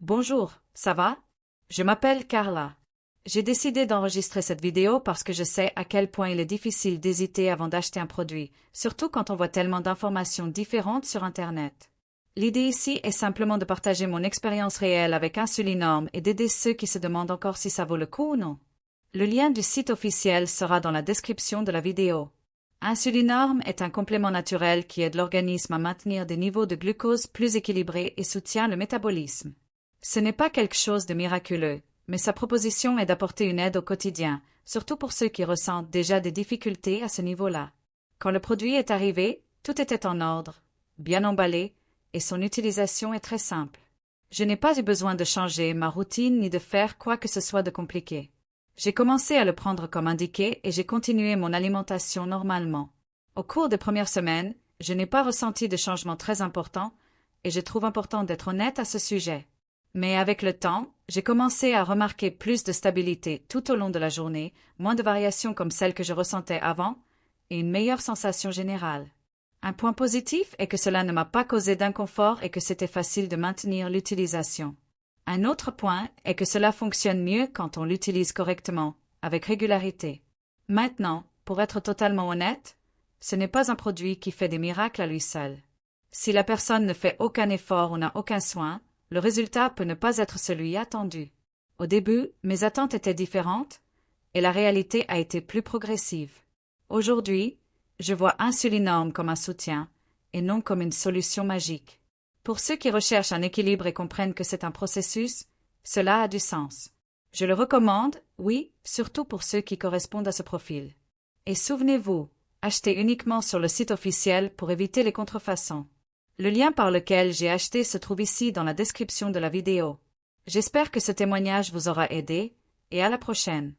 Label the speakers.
Speaker 1: Bonjour, ça va? Je m'appelle Carla. J'ai décidé d'enregistrer cette vidéo parce que je sais à quel point il est difficile d'hésiter avant d'acheter un produit, surtout quand on voit tellement d'informations différentes sur Internet. L'idée ici est simplement de partager mon expérience réelle avec Insulinorm et d'aider ceux qui se demandent encore si ça vaut le coup ou non. Le lien du site officiel sera dans la description de la vidéo. Insulinorm est un complément naturel qui aide l'organisme à maintenir des niveaux de glucose plus équilibrés et soutient le métabolisme. Ce n'est pas quelque chose de miraculeux, mais sa proposition est d'apporter une aide au quotidien, surtout pour ceux qui ressentent déjà des difficultés à ce niveau-là. Quand le produit est arrivé, tout était en ordre, bien emballé, et son utilisation est très simple. Je n'ai pas eu besoin de changer ma routine ni de faire quoi que ce soit de compliqué. J'ai commencé à le prendre comme indiqué et j'ai continué mon alimentation normalement. Au cours des premières semaines, je n'ai pas ressenti de changement très important et je trouve important d'être honnête à ce sujet. Mais avec le temps, j'ai commencé à remarquer plus de stabilité tout au long de la journée, moins de variations comme celles que je ressentais avant et une meilleure sensation générale. Un point positif est que cela ne m'a pas causé d'inconfort et que c'était facile de maintenir l'utilisation. Un autre point est que cela fonctionne mieux quand on l'utilise correctement, avec régularité. Maintenant, pour être totalement honnête, ce n'est pas un produit qui fait des miracles à lui seul. Si la personne ne fait aucun effort ou n'a aucun soin, le résultat peut ne pas être celui attendu. Au début, mes attentes étaient différentes, et la réalité a été plus progressive. Aujourd'hui, je vois Insulinorm comme un soutien, et non comme une solution magique. Pour ceux qui recherchent un équilibre et comprennent que c'est un processus, cela a du sens. Je le recommande, oui, surtout pour ceux qui correspondent à ce profil. Et souvenez-vous, achetez uniquement sur le site officiel pour éviter les contrefaçons. Le lien par lequel j'ai acheté se trouve ici dans la description de la vidéo. J'espère que ce témoignage vous aura aidé, et à la prochaine.